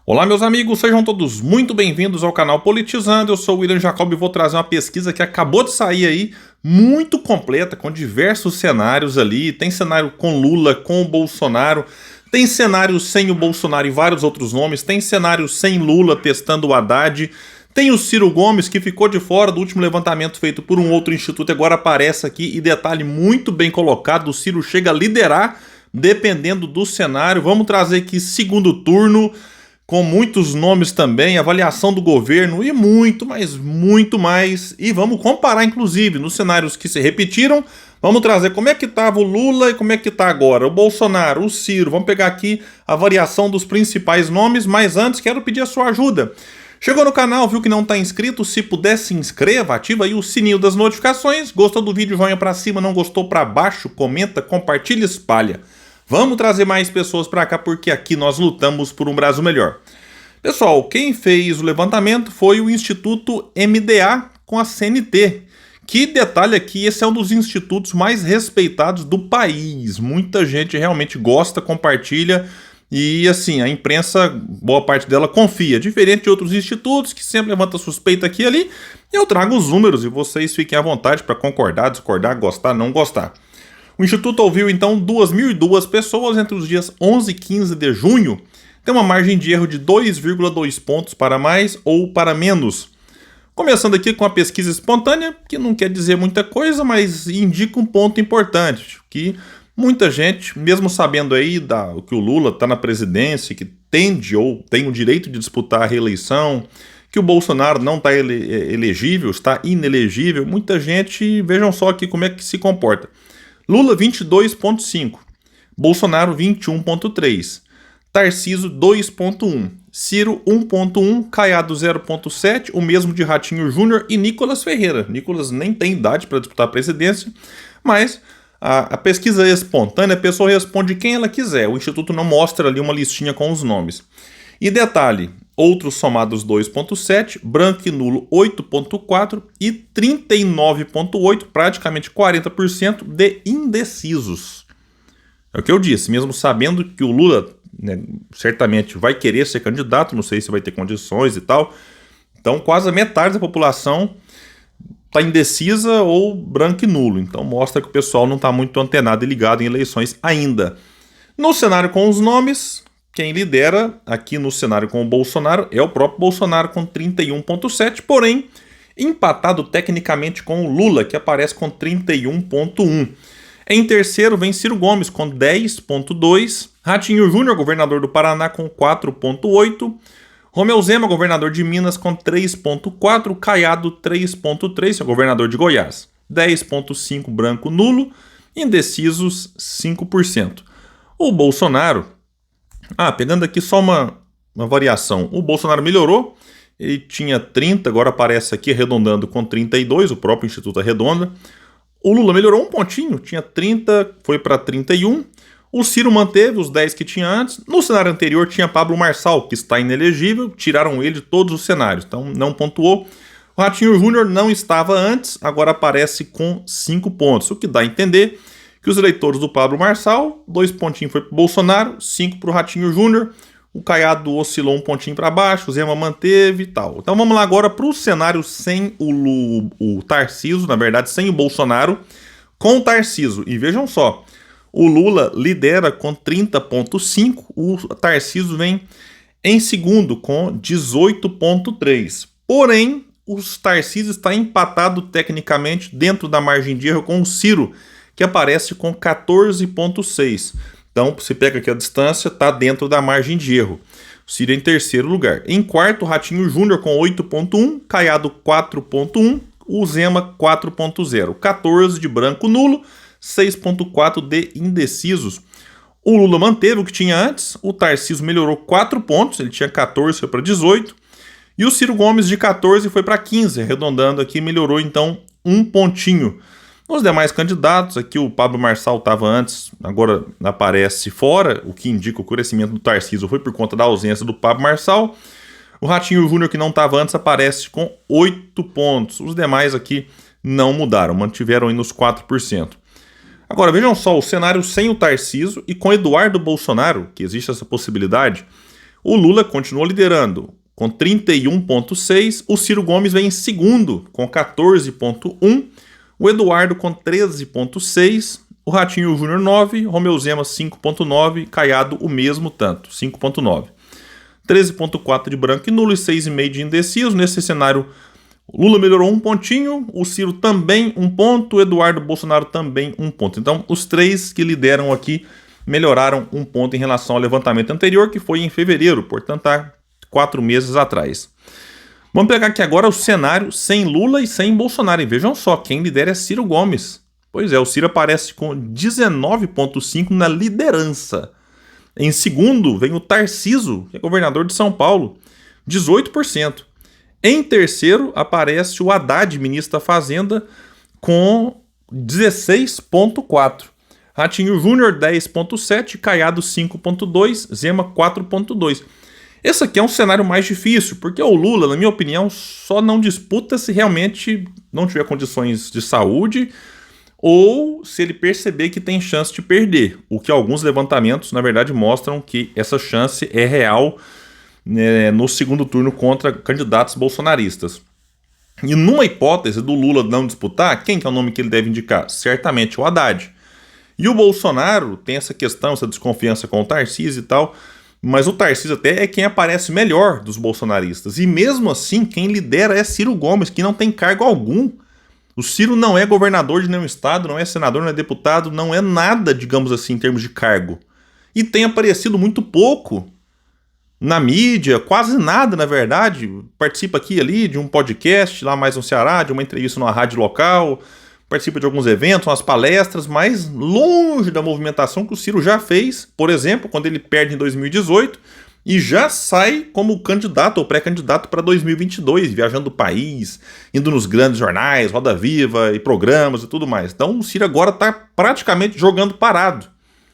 Olá, meus amigos, sejam todos muito bem-vindos ao canal Politizando. Eu sou o William Jacob e vou trazer uma pesquisa que acabou de sair aí, muito completa, com diversos cenários ali. Tem cenário com Lula, com o Bolsonaro, tem cenário sem o Bolsonaro e vários outros nomes, tem cenário sem Lula testando o Haddad, tem o Ciro Gomes, que ficou de fora do último levantamento feito por um outro instituto, agora aparece aqui, e detalhe muito bem colocado, o Ciro chega a liderar, dependendo do cenário. Vamos trazer aqui segundo turno, com muitos nomes também, avaliação do governo e muito, mas muito mais. E vamos comparar, inclusive, nos cenários que se repetiram. Vamos trazer como é que estava o Lula e como é que está agora o Bolsonaro, o Ciro. Vamos pegar aqui a variação dos principais nomes, mas antes quero pedir a sua ajuda. Chegou no canal, viu que não está inscrito? Se puder, se inscreva, ativa aí o sininho das notificações. Gostou do vídeo, joinha para cima, não gostou para baixo, comenta, compartilha, espalha. Vamos trazer mais pessoas para cá porque aqui nós lutamos por um Brasil melhor. Pessoal, quem fez o levantamento foi o Instituto MDA com a CNT. Que detalhe aqui, esse é um dos institutos mais respeitados do país. Muita gente realmente gosta, compartilha e assim, a imprensa, boa parte dela confia. Diferente de outros institutos que sempre levanta suspeita aqui e ali, eu trago os números e vocês fiquem à vontade para concordar, discordar, gostar, não gostar. O Instituto ouviu, então, 2.002 pessoas entre os dias 11 e 15 de junho. Tem uma margem de erro de 2,2 pontos para mais ou para menos. Começando aqui com a pesquisa espontânea, que não quer dizer muita coisa, mas indica um ponto importante, que muita gente, mesmo sabendo aí que o Lula está na presidência, que tende ou tem o direito de disputar a reeleição, que o Bolsonaro não está elegível, está inelegível, muita gente, vejam só aqui como é que se comporta. Lula 22,5, Bolsonaro 21,3, Tarcísio 2,1, Ciro 1,1, Caiado 0,7, o mesmo de Ratinho Júnior e Nicolas Ferreira. Nicolas nem tem idade para disputar a presidência, mas a pesquisa é espontânea, a pessoa responde quem ela quiser. O Instituto não mostra ali uma listinha com os nomes. E detalhe, outros somados 2,7, branco e nulo 8,4 e 39,8, praticamente 40% de indecisos. É o que eu disse, mesmo sabendo que o Lula, né, certamente vai querer ser candidato, não sei se vai ter condições e tal. Então quase a metade da população está indecisa ou branco e nulo. Então mostra que o pessoal não está muito antenado e ligado em eleições ainda. No cenário com os nomes, quem lidera aqui no cenário com o Bolsonaro é o próprio Bolsonaro com 31,7, porém empatado tecnicamente com o Lula, que aparece com 31,1. Em terceiro vem Ciro Gomes com 10,2, Ratinho Júnior, governador do Paraná, com 4,8, Romeu Zema, governador de Minas, com 3,4, Caiado 3,3, é o governador de Goiás, 10,5 branco nulo, indecisos 5%. O Bolsonaro, pegando aqui só uma variação, o Bolsonaro melhorou, ele tinha 30, agora aparece aqui arredondando com 32, o próprio Instituto arredonda. O Lula melhorou um pontinho, tinha 30, foi para 31. O Ciro manteve os 10 que tinha antes. No cenário anterior tinha Pablo Marçal, que está inelegível, tiraram ele de todos os cenários, então não pontuou. O Ratinho Júnior não estava antes, agora aparece com 5 pontos, o que dá a entender que os eleitores do Pablo Marçal, 2 pontinhos foi para o Bolsonaro, 5 para o Ratinho Júnior, o Caiado oscilou um pontinho para baixo, o Zema manteve e tal. Então vamos lá agora para o cenário sem o Tarcísio, na verdade sem o Bolsonaro, com o Tarcísio. E vejam só, o Lula lidera com 30,5, o Tarcísio vem em segundo com 18,3. Porém, o Tarcísio está empatado tecnicamente dentro da margem de erro com o Ciro, que aparece com 14,6. Então, se pega aqui a distância, está dentro da margem de erro. O Ciro em terceiro lugar. Em quarto, Ratinho Júnior com 8,1, Caiado 4,1, o Zema 4,0. 14 de branco nulo, 6,4 de indecisos. O Lula manteve o que tinha antes, o Tarcísio melhorou 4 pontos, ele tinha 14, foi para 18. E o Ciro Gomes de 14 foi para 15, arredondando aqui, melhorou então um pontinho. Os demais candidatos, aqui o Pablo Marçal estava antes, agora aparece fora, o que indica o crescimento do Tarcísio foi por conta da ausência do Pablo Marçal. O Ratinho Júnior, que não estava antes, aparece com 8 pontos. Os demais aqui não mudaram, mantiveram aí nos 4%. Agora, vejam só, o cenário sem o Tarcísio e com Eduardo Bolsonaro, que existe essa possibilidade, O Lula continua liderando com 31,6%, o Ciro Gomes vem em segundo com 14,1%, o Eduardo com 13,6%, o Ratinho Júnior 9%, Romeu Zema 5,9%, Caiado o mesmo tanto, 5,9%. 13,4% de branco e nulo e 6,5% de indeciso. Nesse cenário, o Lula melhorou um pontinho, o Ciro também um ponto, o Eduardo Bolsonaro também um ponto. Então, os três que lideram aqui melhoraram um ponto em relação ao levantamento anterior, que foi em fevereiro, portanto, há 4 meses atrás. Vamos pegar aqui agora o cenário sem Lula e sem Bolsonaro. E vejam só, quem lidera é Ciro Gomes. Pois é, o Ciro aparece com 19,5% na liderança. Em segundo, vem o Tarcísio, que é governador de São Paulo, 18%. Em terceiro, aparece o Haddad, ministro da Fazenda, com 16,4%. Ratinho Júnior, 10,7%, Caiado, 5,2%, Zema, 4,2%. Esse aqui é um cenário mais difícil, porque o Lula, na minha opinião, só não disputa se realmente não tiver condições de saúde ou se ele perceber que tem chance de perder, o que alguns levantamentos, na verdade, mostram que essa chance é real, né, no segundo turno contra candidatos bolsonaristas. E numa hipótese do Lula não disputar, quem que é o nome que ele deve indicar? Certamente o Haddad. E o Bolsonaro tem essa questão, essa desconfiança com o Tarcísio e tal, mas o Tarcísio até é quem aparece melhor dos bolsonaristas. E mesmo assim, quem lidera é Ciro Gomes, que não tem cargo algum. O Ciro não é governador de nenhum estado, não é senador, não é deputado, não é nada, digamos assim, em termos de cargo. E tem aparecido muito pouco na mídia, quase nada, na verdade. Participa aqui e ali de um podcast, lá mais no Ceará, de uma entrevista numa rádio local, participa de alguns eventos, umas palestras, mas longe da movimentação que o Ciro já fez, por exemplo, quando ele perde em 2018, e já sai como candidato ou pré-candidato para 2022, viajando o país, indo nos grandes jornais, Roda Viva e programas e tudo mais. Então o Ciro agora está praticamente jogando parado.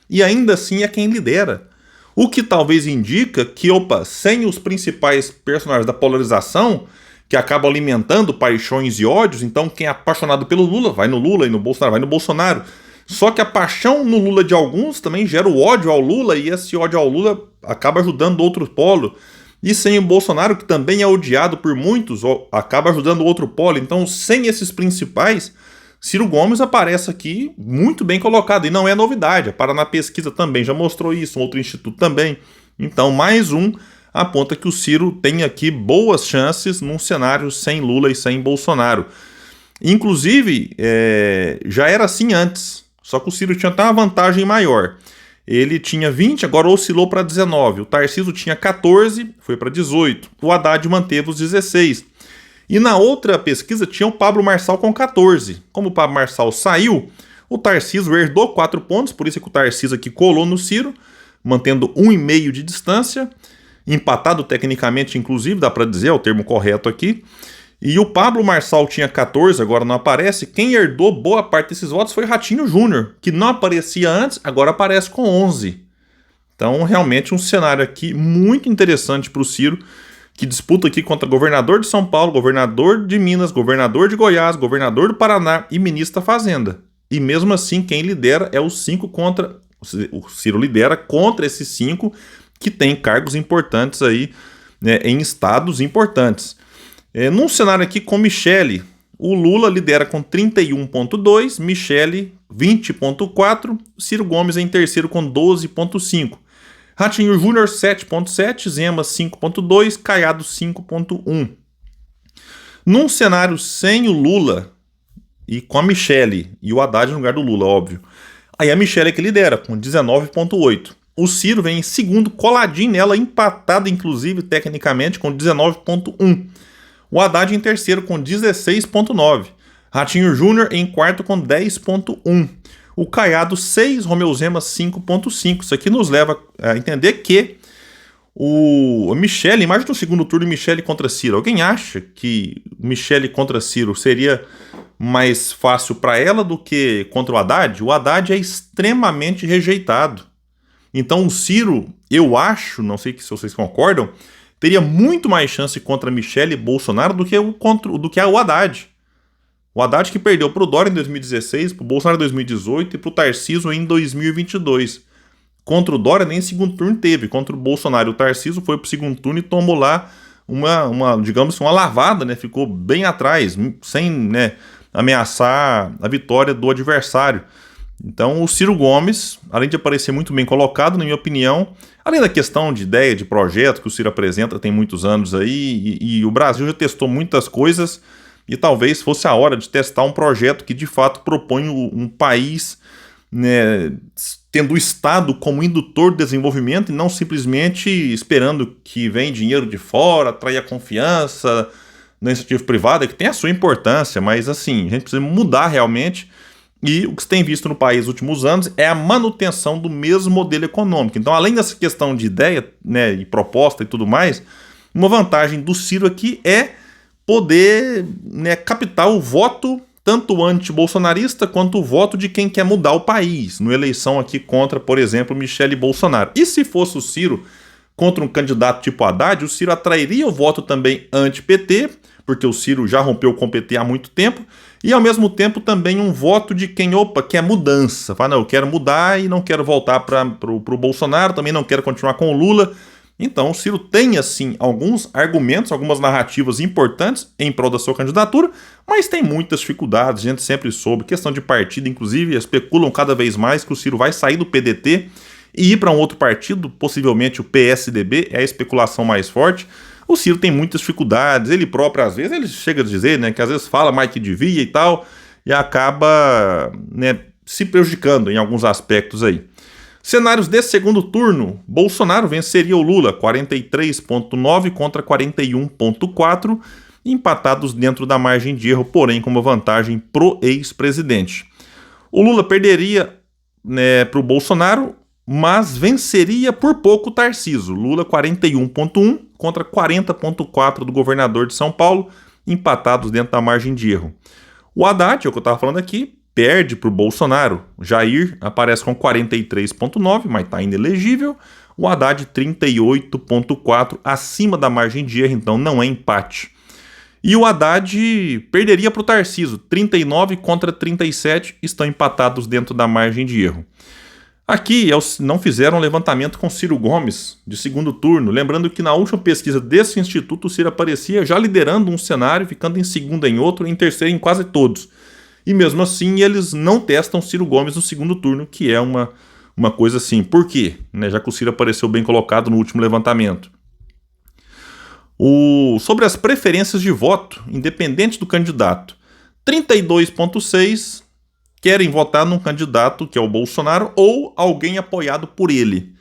E ainda assim é quem lidera. O que talvez indica que, sem os principais personagens da polarização, que acabam alimentando paixões e ódios, então quem é apaixonado pelo Lula vai no Lula e no Bolsonaro vai no Bolsonaro. Só que a paixão no Lula de alguns também gera o ódio ao Lula, e esse ódio ao Lula acaba ajudando outro polo. E sem o Bolsonaro, que também é odiado por muitos, acaba ajudando o outro polo. Então, sem esses principais, Ciro Gomes aparece aqui muito bem colocado. E não é novidade, a Paraná Pesquisa também já mostrou isso, um outro instituto também. Então, mais um aponta que o Ciro tem aqui boas chances num cenário sem Lula e sem Bolsonaro. Inclusive, já era assim antes. Só que o Ciro tinha até uma vantagem maior. Ele tinha 20, agora oscilou para 19. O Tarcísio tinha 14, foi para 18. O Haddad manteve os 16. E na outra pesquisa tinha o Pablo Marçal com 14. Como o Pablo Marçal saiu, o Tarcísio herdou 4 pontos, por isso que o Tarcísio aqui colou no Ciro, mantendo 1,5 de distância, empatado tecnicamente, inclusive, dá para dizer, é o termo correto aqui. E o Pablo Marçal tinha 14, agora não aparece. Quem herdou boa parte desses votos foi Ratinho Júnior, que não aparecia antes, agora aparece com 11. Então, realmente, um cenário aqui muito interessante para o Ciro, que disputa aqui contra governador de São Paulo, governador de Minas, governador de Goiás, governador do Paraná e ministro da Fazenda. E mesmo assim, quem lidera é os 5 contra... O Ciro lidera contra esses 5 que têm cargos importantes aí, né, em estados importantes. Num cenário aqui com Michele, o Lula lidera com 31,2%, Michele 20,4%, Ciro Gomes em terceiro com 12,5%. Ratinho Júnior 7,7%, Zema 5,2%, Caiado 5,1%. Num cenário sem o Lula e com a Michele e o Haddad no lugar do Lula, óbvio, aí a Michele é que lidera com 19,8%. O Ciro vem em segundo, coladinho nela, empatado inclusive tecnicamente com 19,1%. O Haddad em terceiro com 16,9%. Ratinho Júnior em quarto com 10,1%. O Caiado 6%, Romeu Zema 5,5%. Isso aqui nos leva a entender que o Michele, imagina no segundo turno Michele contra Ciro. Alguém acha que Michele contra Ciro seria mais fácil para ela do que contra o Haddad? O Haddad é extremamente rejeitado. Então o Ciro, eu acho, não sei se vocês concordam, teria muito mais chance contra Michele Bolsonaro do que o Haddad. O Haddad que perdeu para o Dória em 2016, para o Bolsonaro em 2018 e para o Tarcísio em 2022. contra o Dória nem segundo turno teve. Contra o Bolsonaro e o Tarcísio foi para o segundo turno e tomou lá digamos, uma lavada, né? Ficou bem atrás, sem, né, ameaçar a vitória do adversário. Então o Ciro Gomes, além de aparecer muito bem colocado, na minha opinião, além da questão de ideia, de projeto que o Ciro apresenta tem muitos anos aí, e o Brasil já testou muitas coisas, e talvez fosse a hora de testar um projeto que de fato propõe um país, né, tendo o Estado como indutor de desenvolvimento e não simplesmente esperando que venha dinheiro de fora, atrair a confiança na iniciativa privada, que tem a sua importância, mas assim, a gente precisa mudar realmente. E o que se tem visto no país nos últimos anos é a manutenção do mesmo modelo econômico. Então, além dessa questão de ideia, né, e proposta e tudo mais, uma vantagem do Ciro aqui é poder, né, captar o voto tanto anti-bolsonarista quanto o voto de quem quer mudar o país, numa eleição aqui contra, por exemplo, Michele Bolsonaro. E se fosse o Ciro contra um candidato tipo Haddad, o Ciro atrairia o voto também anti-PT, porque o Ciro já rompeu com o PT há muito tempo, e ao mesmo tempo também um voto de quem, quer mudança. Fala, não, eu quero mudar e não quero voltar para o Bolsonaro, também não quero continuar com o Lula. Então o Ciro tem, assim, alguns argumentos, algumas narrativas importantes em prol da sua candidatura, mas tem muitas dificuldades, a gente sempre soube, questão de partido, inclusive, especulam cada vez mais que o Ciro vai sair do PDT e ir para um outro partido, possivelmente o PSDB, é a especulação mais forte. O Ciro tem muitas dificuldades, ele próprio, às vezes, ele chega a dizer, né, que às vezes fala mais que devia e tal, e acaba, né, se prejudicando em alguns aspectos aí. Cenários desse segundo turno, Bolsonaro venceria o Lula, 43,9 contra 41,4, empatados dentro da margem de erro, porém com uma vantagem pro ex-presidente. O Lula perderia, né, para o Bolsonaro, mas venceria por pouco o Tarcísio. Lula 41,1 contra 40,4 do governador de São Paulo, empatados dentro da margem de erro. O Haddad, é o que eu estava falando aqui, perde para o Bolsonaro. Jair aparece com 43,9, mas está inelegível. O Haddad 38,4, acima da margem de erro, então não é empate. E o Haddad perderia para o Tarcísio, 39 contra 37, estão empatados dentro da margem de erro. Aqui não fizeram um levantamento com Ciro Gomes de segundo turno, lembrando que na última pesquisa desse instituto o Ciro aparecia já liderando um cenário, ficando em segundo em outro, em terceiro em quase todos. E mesmo assim eles não testam Ciro Gomes no segundo turno, que é uma coisa assim. Por quê? Né, já que o Ciro apareceu bem colocado no último levantamento. Sobre as preferências de voto, independente do candidato, 32,6 querem votar num candidato que é o Bolsonaro ou alguém apoiado por ele.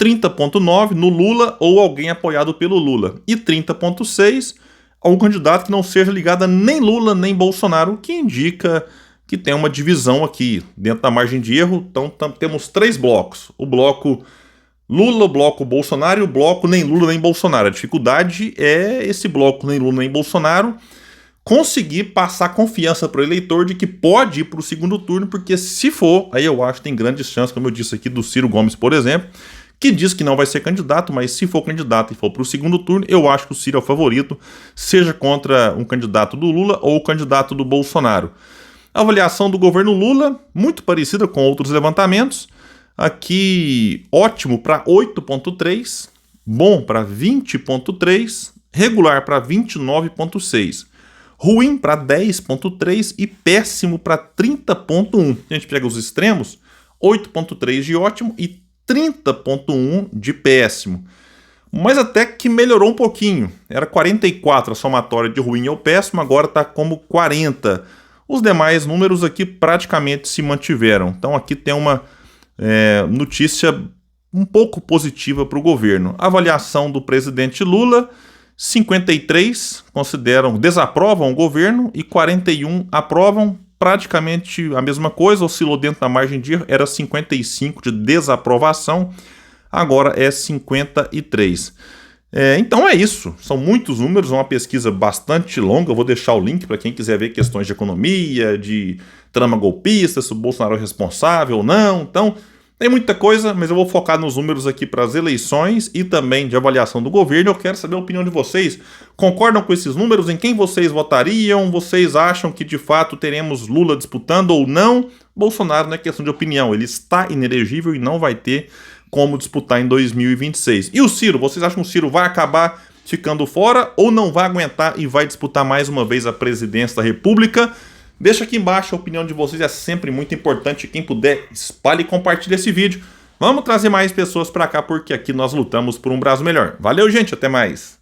30,9 no Lula ou alguém apoiado pelo Lula. E 30,6 a um candidato que não seja ligado a nem Lula nem Bolsonaro, o que indica que tem uma divisão aqui dentro da margem de erro. Então temos três blocos. O bloco Lula, o bloco Bolsonaro e o bloco nem Lula nem Bolsonaro. A dificuldade é esse bloco nem Lula nem Bolsonaro conseguir passar confiança para o eleitor de que pode ir para o segundo turno, porque se for, aí eu acho que tem grandes chances, como eu disse aqui, do Ciro Gomes, por exemplo, que diz que não vai ser candidato, mas se for candidato e for para o segundo turno, eu acho que o Ciro é o favorito, seja contra um candidato do Lula ou o candidato do Bolsonaro. A avaliação do governo Lula, muito parecida com outros levantamentos, aqui ótimo para 8,3, bom para 20,3, regular para 29,6. Ruim para 10,3 e péssimo para 30,1. A gente pega os extremos, 8,3 de ótimo e 30,1 de péssimo. Mas até que melhorou um pouquinho. Era 44 a somatória de ruim ou péssimo, agora está como 40. Os demais números aqui praticamente se mantiveram. Então aqui tem uma notícia um pouco positiva para o governo. A avaliação do presidente Lula, 53 desaprovam o governo e 41 aprovam, praticamente a mesma coisa, oscilou dentro da margem de erro, era 55 de desaprovação, agora é 53. Então é isso, são muitos números, uma pesquisa bastante longa, eu vou deixar o link para quem quiser ver questões de economia, de trama golpista, se o Bolsonaro é responsável ou não, então tem muita coisa, mas eu vou focar nos números aqui para as eleições e também de avaliação do governo. Eu quero saber a opinião de vocês. Concordam com esses números? Em quem vocês votariam? Vocês acham que de fato teremos Lula disputando ou não? Bolsonaro não é questão de opinião, ele está inelegível e não vai ter como disputar em 2026. E o Ciro, vocês acham que o Ciro vai acabar ficando fora ou não vai aguentar e vai disputar mais uma vez a presidência da República? Deixa aqui embaixo, a opinião de vocês é sempre muito importante. Quem puder, espalhe e compartilhe esse vídeo. Vamos trazer mais pessoas para cá, porque aqui nós lutamos por um Brasil melhor. Valeu, gente, até mais!